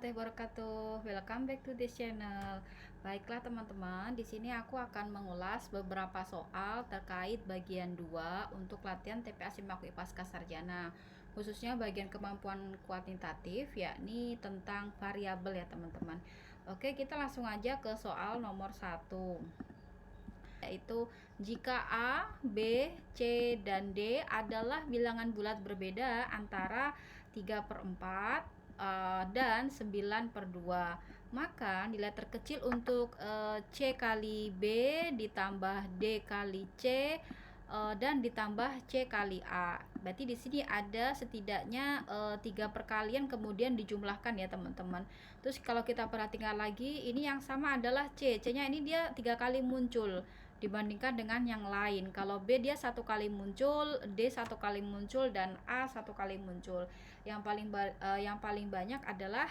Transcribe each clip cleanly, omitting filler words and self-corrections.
Wabarakatuh. Welcome back to this channel. Baiklah teman-teman, di sini aku akan mengulas beberapa soal terkait bagian 2 untuk latihan TPA Simak UI Pascasarjana. Khususnya bagian kemampuan kuantitatif, yakni tentang variabel ya teman-teman. Oke, kita langsung aja ke soal nomor 1. Yaitu jika A, B, C, dan D adalah bilangan bulat berbeda antara 3/4 dan 9/2, maka nilai terkecil untuk C kali B ditambah D kali C dan ditambah C kali A. Berarti di sini ada setidaknya 3 perkalian kemudian dijumlahkan ya teman-teman. Terus kalau kita perhatikan lagi, ini yang sama adalah C. C-nya ini dia 3 kali muncul dibandingkan dengan yang lain. Kalau B dia 1 kali muncul, D 1 kali muncul, dan A 1 kali muncul. Yang paling banyak adalah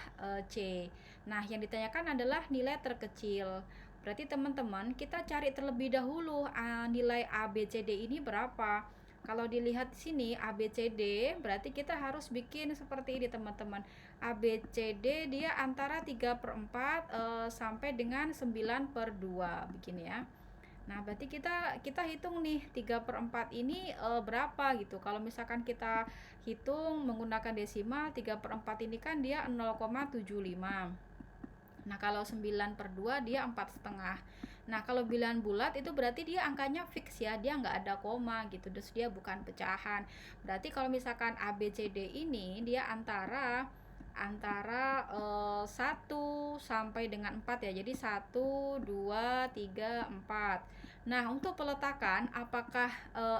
C. Nah, yang ditanyakan adalah nilai terkecil. Berarti teman-teman, kita cari terlebih dahulu nilai A, B, C, D ini berapa. Kalau dilihat di sini A, B, C, D, berarti kita harus bikin seperti ini teman-teman. A, B, C, D dia antara 3/4 sampai dengan 9/2 begini ya. Nah, berarti kita hitung nih 3/4 ini berapa gitu. Kalau misalkan kita hitung menggunakan desimal, 3/4 ini kan dia 0,75. Nah, kalau 9/2 dia 4,5. Nah, kalau bilangan bulat itu berarti dia angkanya fix ya, dia nggak ada koma gitu, terus dia bukan pecahan. Berarti kalau misalkan A, B, C, D ini dia antara 1 sampai dengan 4 ya. Jadi 1, 2, 3, 4. Nah, untuk peletakan apakah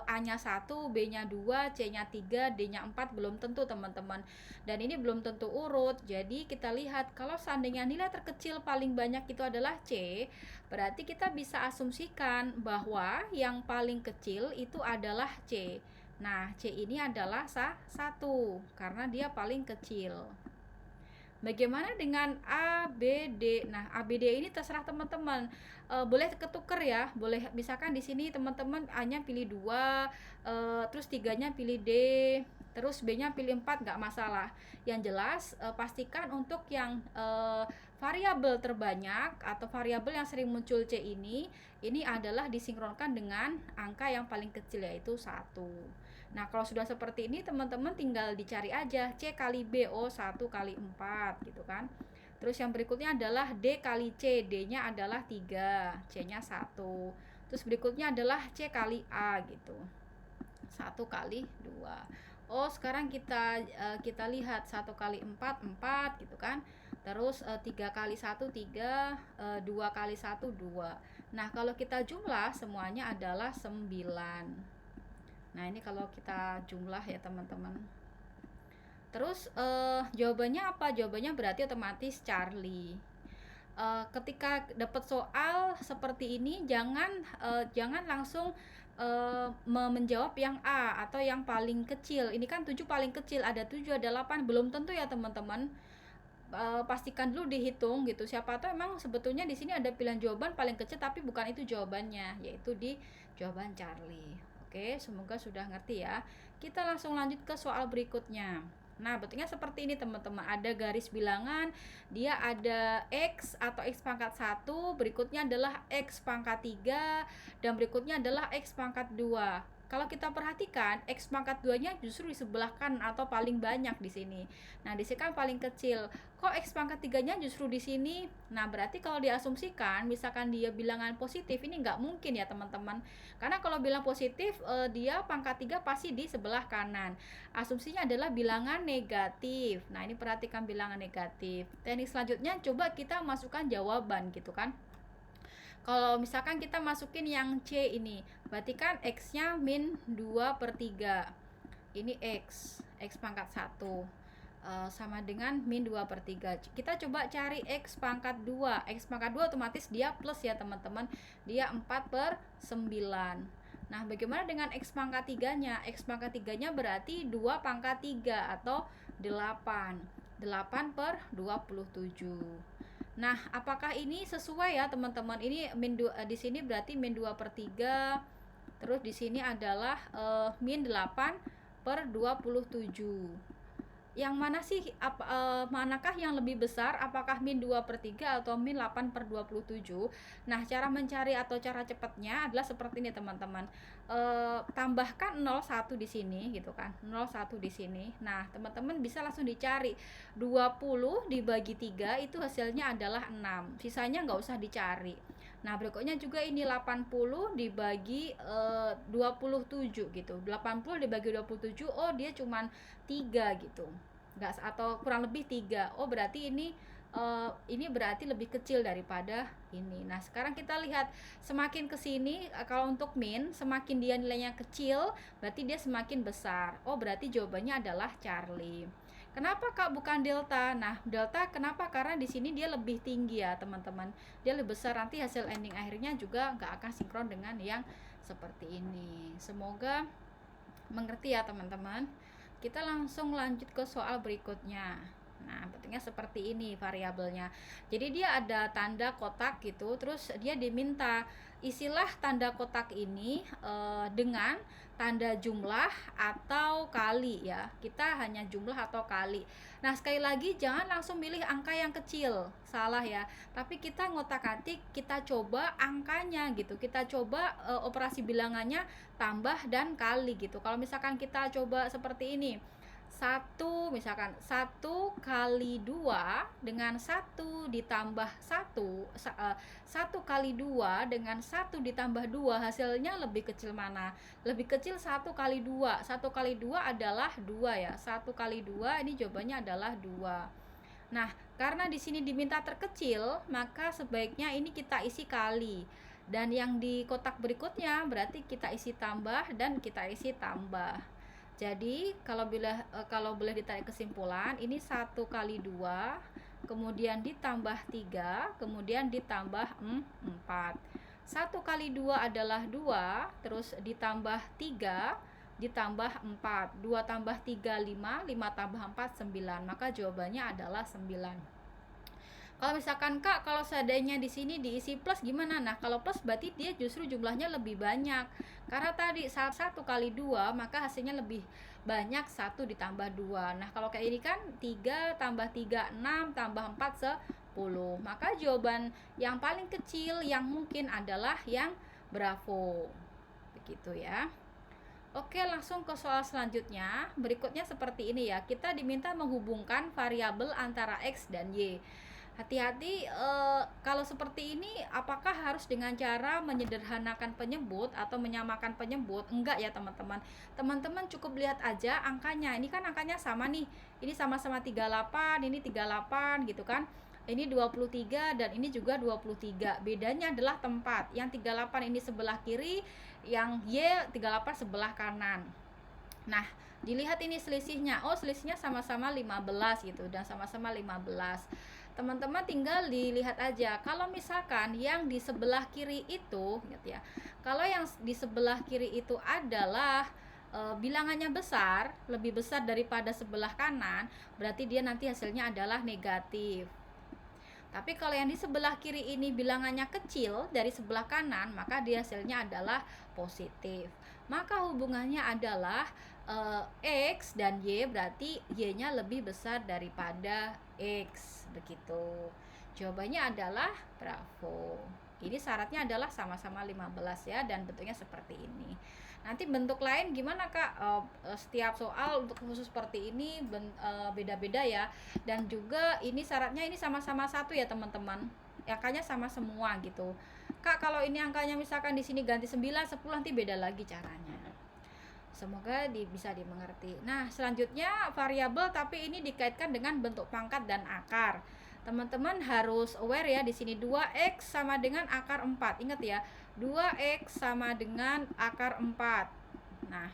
A-nya 1, B-nya 2, C-nya 3, D-nya 4 belum tentu teman-teman. Dan ini belum tentu urut. Jadi kita lihat kalau seandainya nilai terkecil paling banyak itu adalah C, berarti kita bisa asumsikan bahwa yang paling kecil itu adalah C. Nah, C ini adalah 1 karena dia paling kecil. Bagaimana dengan A, B, D? Nah, A, B, D ini terserah teman-teman. Boleh ketuker ya. Boleh misalkan di sini teman-teman A-nya pilih 2, terus 3-nya pilih D, terus B-nya pilih 4, nggak masalah. Yang jelas pastikan untuk yang variabel terbanyak atau variabel yang sering muncul C ini adalah disinkronkan dengan angka yang paling kecil yaitu 1. Nah, kalau sudah seperti ini teman-teman tinggal dicari aja C kali B, 1 kali 4 gitu kan. Terus yang berikutnya adalah D kali C, D-nya adalah 3, C-nya 1. Terus berikutnya adalah C kali A gitu. 1 kali 2. Sekarang kita lihat 1 kali 4 4 gitu kan. Terus 3 kali 1 3, 2 kali 1 2. Nah, kalau kita jumlah semuanya adalah 9. Nah, ini kalau kita jumlah ya teman-teman. Terus jawabannya apa? Jawabannya berarti otomatis Charlie. Ketika dapat soal seperti ini jangan langsung menjawab yang A atau yang paling kecil. Ini kan 7 paling kecil, ada 7 ada 8, belum tentu ya teman-teman. Pastikan dulu dihitung gitu. Siapa tahu emang sebetulnya di sini ada pilihan jawaban paling kecil tapi bukan itu jawabannya, yaitu di jawaban Charlie. Oke, semoga sudah ngerti ya. Kita langsung lanjut ke soal berikutnya. Nah, bentuknya seperti ini teman-teman. Ada garis bilangan, dia ada X atau X pangkat 1, berikutnya adalah X pangkat 3, dan berikutnya adalah X pangkat 2. Kalau kita perhatikan, X pangkat 2-nya justru di sebelah kanan atau paling banyak di sini. Nah, di sini kan paling kecil. Kok X pangkat 3-nya justru di sini? Nah, berarti kalau diasumsikan, misalkan dia bilangan positif, ini nggak mungkin ya teman-teman. Karena kalau bilang positif, dia pangkat 3 pasti di sebelah kanan. Asumsinya adalah bilangan negatif. Nah, ini perhatikan bilangan negatif. Teknik selanjutnya, coba kita masukkan jawaban gitu kan. Kalau misalkan kita masukin yang C ini, berarti kan X-nya min 2/3. Ini X pangkat 1. Sama dengan min 2/3. Kita coba cari X pangkat 2. X pangkat 2 otomatis dia plus ya teman-teman. Dia 4/9. Nah, bagaimana dengan X pangkat 3-nya? X pangkat 3-nya berarti 2 pangkat 3 atau 8. 8/27. Nah, apakah ini sesuai ya teman-teman? Ini di sini berarti min 2/3. Terus di sini adalah min 8/27. yang mana sih, manakah yang lebih besar, apakah min 2/3 atau min 8/27? Nah, cara mencari atau cara cepatnya adalah seperti ini teman-teman. Tambahkan 01 di sini gitu kan, 01 di sini. Nah, teman-teman bisa langsung dicari. 20 dibagi 3 itu hasilnya adalah 6. Sisanya nggak usah dicari. Nah, berikutnya juga ini 80 dibagi 27 gitu. 80 dibagi 27, oh dia cuman 3 gitu. Enggak, atau kurang lebih 3. Oh, berarti ini berarti lebih kecil daripada ini. Nah, sekarang kita lihat semakin ke sini, kalau untuk min semakin dia nilainya kecil, berarti dia semakin besar. Oh, berarti jawabannya adalah Charlie. Kenapa Kak bukan delta? Nah, delta kenapa? Karena di sini dia lebih tinggi ya, teman-teman. Dia lebih besar, nanti hasil ending akhirnya juga nggak akan sinkron dengan yang seperti ini. Semoga mengerti ya, teman-teman. Kita langsung lanjut ke soal berikutnya. Nah, bentuknya seperti ini variabelnya. Jadi dia ada tanda kotak gitu, terus dia diminta isilah tanda kotak ini dengan tanda jumlah atau kali ya. Kita hanya jumlah atau kali. Nah, sekali lagi jangan langsung milih angka yang kecil, salah ya. Tapi kita ngotak-atik, kita coba angkanya gitu. Kita coba operasi bilangannya tambah dan kali gitu. Kalau misalkan kita coba seperti ini, misalkan 1 kali 2 dengan 1 ditambah 1 kali 2 dengan 1 ditambah 2, hasilnya lebih kecil mana? Lebih kecil 1 kali 2. 1 kali 2 adalah 2 ya. 1 kali 2 ini jawabannya adalah 2. Nah, karena di sini diminta terkecil, maka sebaiknya ini kita isi kali. Dan yang di kotak berikutnya berarti kita isi tambah dan kita isi tambah. Jadi kalau boleh ditarik kesimpulan, ini 1 kali 2, kemudian ditambah 3, kemudian ditambah 4. 1 kali 2 adalah 2, terus ditambah 3, ditambah 4. 2 tambah 3, 5, 5 tambah 4, 9. Maka jawabannya adalah 9. Kalau misalkan Kak, kalau seandainya di sini diisi plus gimana? Nah, kalau plus berarti dia justru jumlahnya lebih banyak. Karena tadi saat 1 kali 2, maka hasilnya lebih banyak 1 ditambah 2. Nah, kalau kayak ini kan 3 tambah 3, 6 tambah 4, 10. Maka jawaban yang paling kecil yang mungkin adalah yang Bravo. Begitu ya. Oke, langsung ke soal selanjutnya. Berikutnya seperti ini ya. Kita diminta menghubungkan variabel antara X dan Y. Hati-hati, kalau seperti ini apakah harus dengan cara menyederhanakan penyebut atau menyamakan penyebut? Enggak ya teman-teman. Teman-teman cukup lihat aja angkanya. Ini kan angkanya sama nih. Ini sama-sama 38, ini 38 gitu kan. Ini 23 dan ini juga 23. Bedanya adalah tempat. Yang 38 ini sebelah kiri, yang Y 38 sebelah kanan. Nah, dilihat ini selisihnya. Oh, selisihnya sama-sama 15 gitu dan sama-sama 15. Teman-teman tinggal dilihat aja. Kalau misalkan yang di sebelah kiri itu gitu ya. Kalau yang di sebelah kiri itu adalah bilangannya besar, lebih besar daripada sebelah kanan, berarti dia nanti hasilnya adalah negatif. Tapi kalau yang di sebelah kiri ini bilangannya kecil dari sebelah kanan, maka dia hasilnya adalah positif. Maka hubungannya adalah X dan Y, berarti Y-nya lebih besar daripada X. Begitu. Jawabannya adalah Bravo. Ini syaratnya adalah sama-sama 15 ya, dan bentuknya seperti ini. Nanti bentuk lain gimana Kak? Setiap soal untuk khusus seperti ini beda-beda ya. Dan juga ini syaratnya ini sama-sama 1 ya teman-teman. Angkanya sama semua gitu. Kak, kalau ini angkanya misalkan di sini ganti 9, 10, nanti beda lagi caranya. Semoga bisa dimengerti. Nah, selanjutnya variabel tapi ini dikaitkan dengan bentuk pangkat dan akar. Teman-teman harus aware ya, di sini 2x sama dengan akar 4. Ingat ya, 2x sama dengan akar 4. Nah,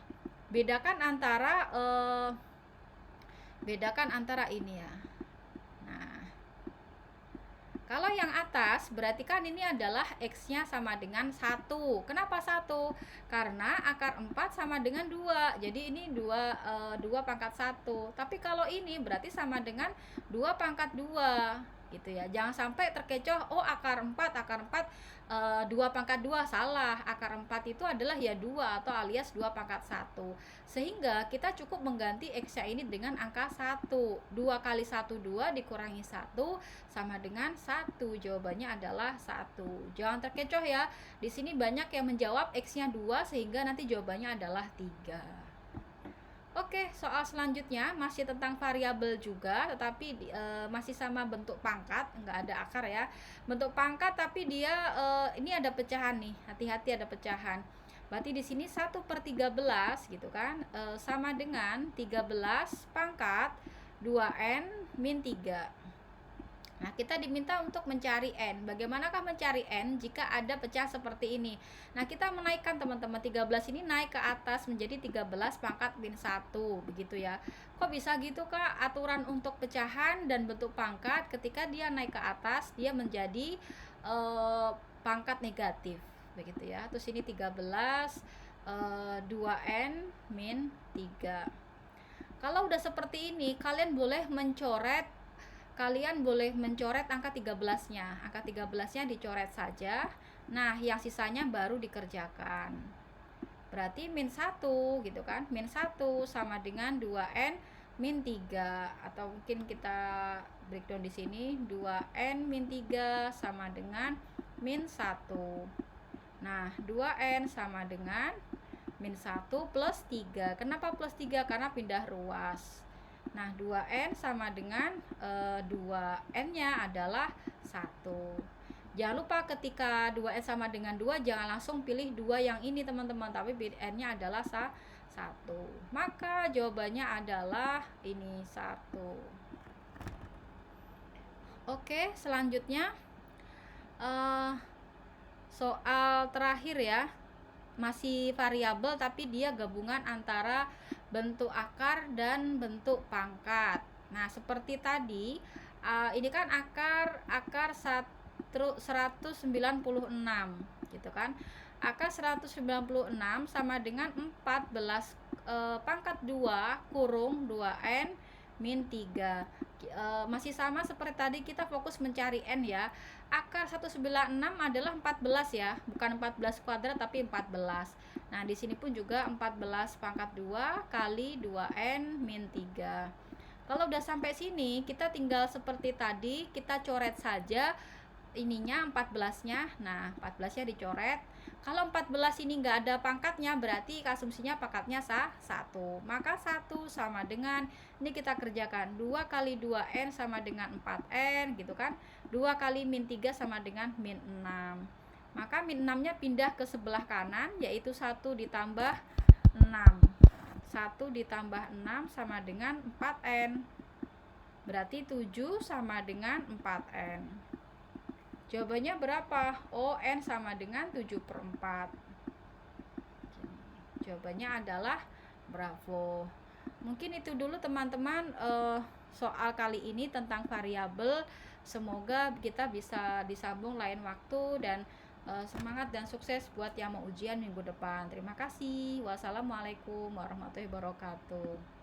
bedakan antara ini ya. Kalau yang atas berarti kan ini adalah X-nya sama dengan 1. Kenapa 1? Karena akar 4 sama dengan 2. Jadi ini 2 pangkat 1. Tapi kalau ini berarti sama dengan 2 pangkat 2. gitu ya. Jangan sampai terkecoh, oh akar 4 2 pangkat 2, salah. Akar 4 itu adalah ya 2 atau alias 2 pangkat 1. Sehingga kita cukup mengganti X-nya ini dengan angka 1. 2 kali 1 2 dikurangi 1 sama dengan 1. Jawabannya adalah 1. Jangan terkecoh ya. Di sini banyak yang menjawab X-nya 2 sehingga nanti jawabannya adalah 3. Oke, soal selanjutnya masih tentang variabel juga, tetapi masih sama bentuk pangkat, nggak ada akar ya. Bentuk pangkat, tapi dia ini ada pecahan nih, hati-hati ada pecahan. Berarti di sini 1/13 gitu kan, sama dengan 13 pangkat 2n min 3. Nah, kita diminta untuk mencari N. Bagaimanakah mencari N jika ada pecah seperti ini? Nah, kita menaikkan teman-teman, 13 ini naik ke atas menjadi 13 pangkat min 1, begitu ya. Kok bisa gitu, Kak? Aturan untuk pecahan dan bentuk pangkat ketika dia naik ke atas, dia menjadi pangkat negatif, begitu ya. Terus ini 13 2N min 3. Kalau udah seperti ini, kalian boleh mencoret angka 13-nya. Angka 13-nya dicoret saja. Nah, yang sisanya baru dikerjakan. Berarti min 1 gitu kan. Min 1 sama dengan 2N min 3, atau mungkin kita breakdown di sini, 2N min 3 sama dengan min 1. Nah, 2N sama dengan min 1 plus 3. Kenapa plus 3? Karena pindah ruas. Nah, 2N sama dengan 2N-nya adalah 1. Jangan lupa ketika 2N sama dengan 2, jangan langsung pilih 2 yang ini teman-teman, tapi N-nya adalah 1. Maka jawabannya adalah ini 1. Oke, selanjutnya soal terakhir ya. Masih variabel tapi dia gabungan antara bentuk akar dan bentuk pangkat. Nah, seperti tadi, ini kan akar 196 gitu kan. Akar 196 sama dengan 14 pangkat 2 kurung 2N min 3. Masih sama seperti tadi, kita fokus mencari N ya. Akar 196 adalah 14 ya, bukan 14 kuadrat tapi 14. Nah, di sini pun juga 14 pangkat 2 kali 2N min 3. Kalau udah sampai sini, kita tinggal seperti tadi, kita coret saja ininya 14-nya. Nah, 14-nya dicoret. Kalau 14 ini nggak ada pangkatnya, berarti asumsinya pangkatnya 1. Maka 1 sama dengan, ini kita kerjakan, 2 kali 2N sama dengan 4N gitu kan. 2 kali min 3 sama dengan min 6. Maka min 6-nya pindah ke sebelah kanan, yaitu 1 ditambah 6. 1 ditambah 6 sama dengan 4N. Berarti 7 sama dengan 4N. Jawabannya berapa? Oh, N sama dengan 7/4. Jawabannya adalah bravo. Mungkin itu dulu teman-teman soal kali ini tentang variabel. Semoga kita bisa disambung lain waktu, dan semangat dan sukses buat yang mau ujian minggu depan. Terima kasih. Wassalamualaikum warahmatullahi wabarakatuh.